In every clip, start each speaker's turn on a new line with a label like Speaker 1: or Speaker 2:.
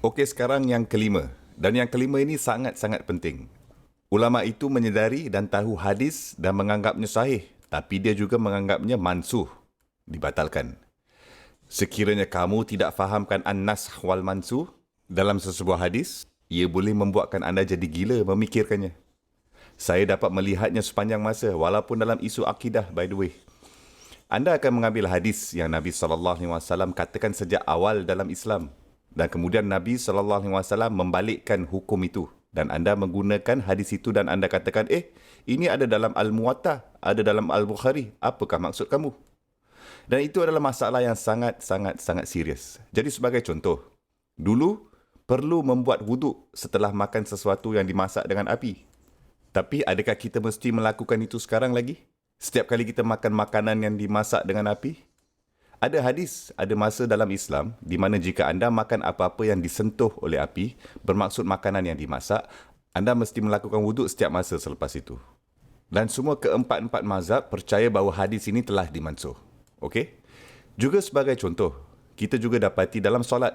Speaker 1: Okey, sekarang yang kelima. Dan yang kelima ini sangat-sangat penting. Ulama itu menyedari dan tahu hadis dan menganggapnya sahih, tapi dia juga menganggapnya mansuh, dibatalkan. Sekiranya kamu tidak fahamkan an-naskh wal mansuh dalam sesebuah hadis, ia boleh membuatkan anda jadi gila memikirkannya. Saya dapat melihatnya sepanjang masa, walaupun dalam isu akidah, by the way. Anda akan mengambil hadis yang Nabi SAW katakan sejak awal dalam Islam. Dan kemudian Nabi SAW membalikkan hukum itu. Dan anda menggunakan hadis itu dan anda katakan, ini ada dalam Al-Muwatta, ada dalam Al-Bukhari. Apakah maksud kamu? Dan itu adalah masalah yang sangat serius. Jadi sebagai contoh, dulu perlu membuat wuduk setelah makan sesuatu yang dimasak dengan api. Tapi adakah kita mesti melakukan itu sekarang lagi? Setiap kali kita makan makanan yang dimasak dengan api? Ada hadis, ada masa dalam Islam di mana jika anda makan apa-apa yang disentuh oleh api, bermaksud makanan yang dimasak, anda mesti melakukan wuduk setiap masa selepas itu. Dan semua keempat-empat mazhab percaya bahawa hadis ini telah dimansuh. Okey? Juga sebagai contoh, kita juga dapati dalam solat.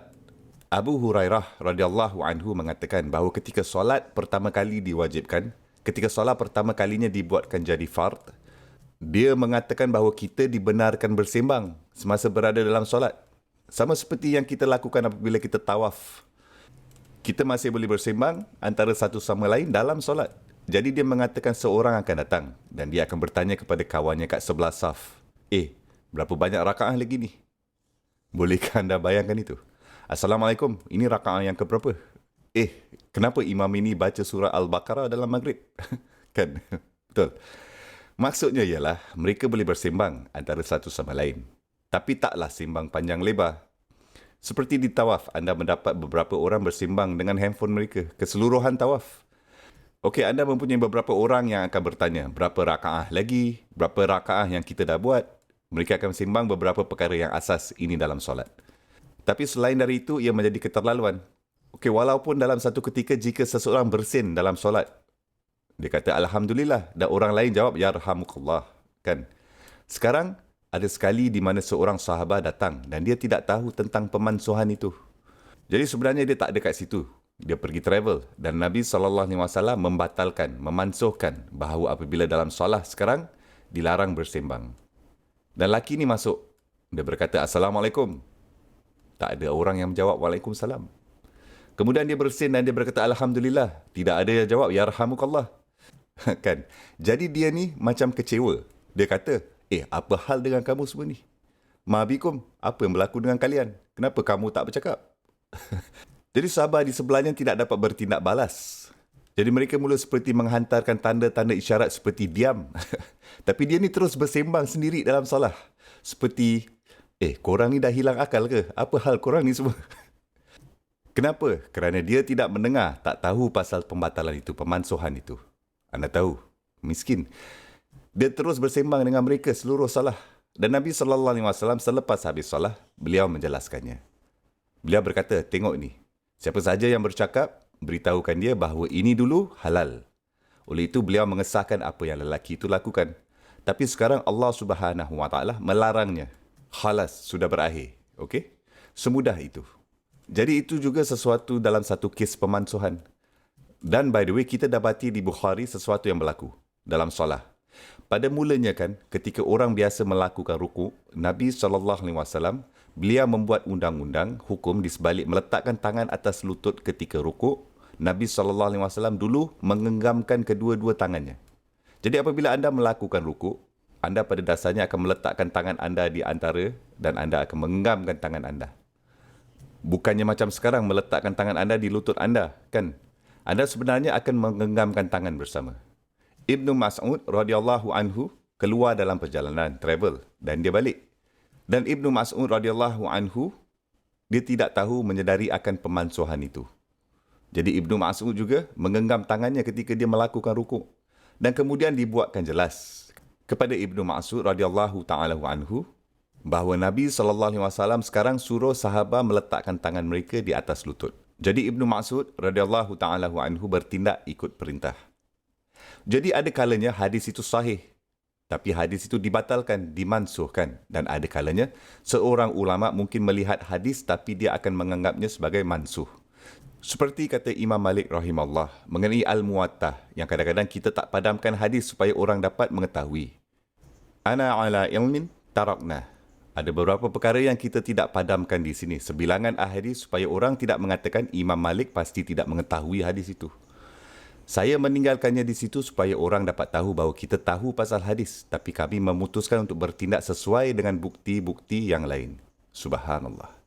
Speaker 1: Abu Hurairah radhiyallahu anhu mengatakan bahawa ketika solat pertama kali diwajibkan, ketika solat pertama kalinya dibuatkan jadi fard, dia mengatakan bahawa kita dibenarkan bersembang semasa berada dalam solat. Sama seperti yang kita lakukan apabila kita tawaf. Kita masih boleh bersembang antara satu sama lain dalam solat. Jadi dia mengatakan seorang akan datang dan dia akan bertanya kepada kawannya kat sebelah saf. Berapa banyak rakaat lagi ni? Bolehkah anda bayangkan itu? Assalamualaikum, ini rakaat yang keberapa? Kenapa imam ini baca surah Al-Baqarah dalam maghrib? Kan? Betul. Maksudnya ialah mereka boleh bersembang antara satu sama lain. Tapi taklah sembang panjang lebar. Seperti di tawaf, anda mendapat beberapa orang bersembang dengan handphone mereka keseluruhan tawaf. Okey, anda mempunyai beberapa orang yang akan bertanya, berapa rakaat lagi? Berapa rakaat yang kita dah buat? Mereka akan sembang beberapa perkara yang asas ini dalam solat. Tapi selain dari itu, ia menjadi keterlaluan. Okey, walaupun dalam satu ketika jika seseorang bersin dalam solat, dia kata Alhamdulillah dan orang lain jawab Yarhamukallah. Kan? Sekarang ada sekali di mana seorang sahabat datang dan dia tidak tahu tentang pemansuhan itu. Jadi sebenarnya dia tak ada kat situ. Dia pergi travel dan Nabi SAW membatalkan, memansuhkan bahawa apabila dalam solat sekarang dilarang bersembang. Dan lelaki ni masuk. Dia berkata Assalamualaikum. Tak ada orang yang menjawab Waalaikumsalam. Kemudian dia bersin dan dia berkata Alhamdulillah. Tidak ada yang jawab Yarhamukallah. Kan? Jadi dia ni macam kecewa. Dia kata, apa hal dengan kamu semua ni? Ma'abikum, apa yang berlaku dengan kalian? Kenapa kamu tak bercakap? Jadi sahabat di sebelahnya tidak dapat bertindak balas. Jadi mereka mula seperti menghantarkan tanda-tanda isyarat seperti diam. Tapi dia ni terus bersembang sendiri dalam solat. Seperti, korang ni dah hilang akal ke? Apa hal korang ni semua? Kenapa? Kerana dia tidak mendengar, tak tahu pasal pembatalan itu, pemansuhan itu. Anda tahu, miskin. Dia terus bersembang dengan mereka seluruh solat. Dan Nabi SAW selepas habis solat, beliau menjelaskannya. Beliau berkata, tengok ni. Siapa saja yang bercakap, beritahukan dia bahawa ini dulu halal. Oleh itu, beliau mengesahkan apa yang lelaki itu lakukan. Tapi sekarang Allah SWT melarangnya. Khalas, sudah berakhir. Okey? Semudah itu. Jadi itu juga sesuatu dalam satu kes pemansuhan. Dan by the way, kita dapati di Bukhari sesuatu yang berlaku dalam solat. Pada mulanya kan, ketika orang biasa melakukan rukuk, Nabi SAW, beliau membuat undang-undang hukum di sebalik meletakkan tangan atas lutut ketika rukuk. Nabi SAW dulu menggenggamkan kedua-dua tangannya. Jadi apabila anda melakukan rukuk, anda pada dasarnya akan meletakkan tangan anda di antara dan anda akan menggenggamkan tangan anda. Bukannya macam sekarang meletakkan tangan anda di lutut anda, kan? Anda sebenarnya akan menggenggamkan tangan bersama. Ibnu Mas'ud radhiyallahu anhu keluar dalam perjalanan travel dan dia balik. Dan Ibnu Mas'ud radhiyallahu anhu dia tidak tahu menyedari akan pemansuhan itu. Jadi Ibnu Mas'ud juga menggenggam tangannya ketika dia melakukan rukuk. Dan kemudian dibuatkan jelas kepada Ibnu Mas'ud radhiyallahu taala anhu bahawa Nabi SAW sekarang suruh sahabat meletakkan tangan mereka di atas lutut. Jadi Ibnu Mas'ud radhiyallahu taala anhu bertindak ikut perintah. Jadi ada kalanya hadis itu sahih, tapi hadis itu dibatalkan, dimansuhkan. Dan ada kalanya seorang ulama mungkin melihat hadis tapi dia akan menganggapnya sebagai mansuh. Seperti kata Imam Malik rahimahullah mengenai Al-Muwattah yang kadang-kadang kita tak padamkan hadis supaya orang dapat mengetahui. Ana ala ilmin tarakna. Ada beberapa perkara yang kita tidak padamkan di sini. Sebilangan ahadis supaya orang tidak mengatakan Imam Malik pasti tidak mengetahui hadis itu. Saya meninggalkannya di situ supaya orang dapat tahu bahawa kita tahu pasal hadis, tapi kami memutuskan untuk bertindak sesuai dengan bukti-bukti yang lain. Subhanallah.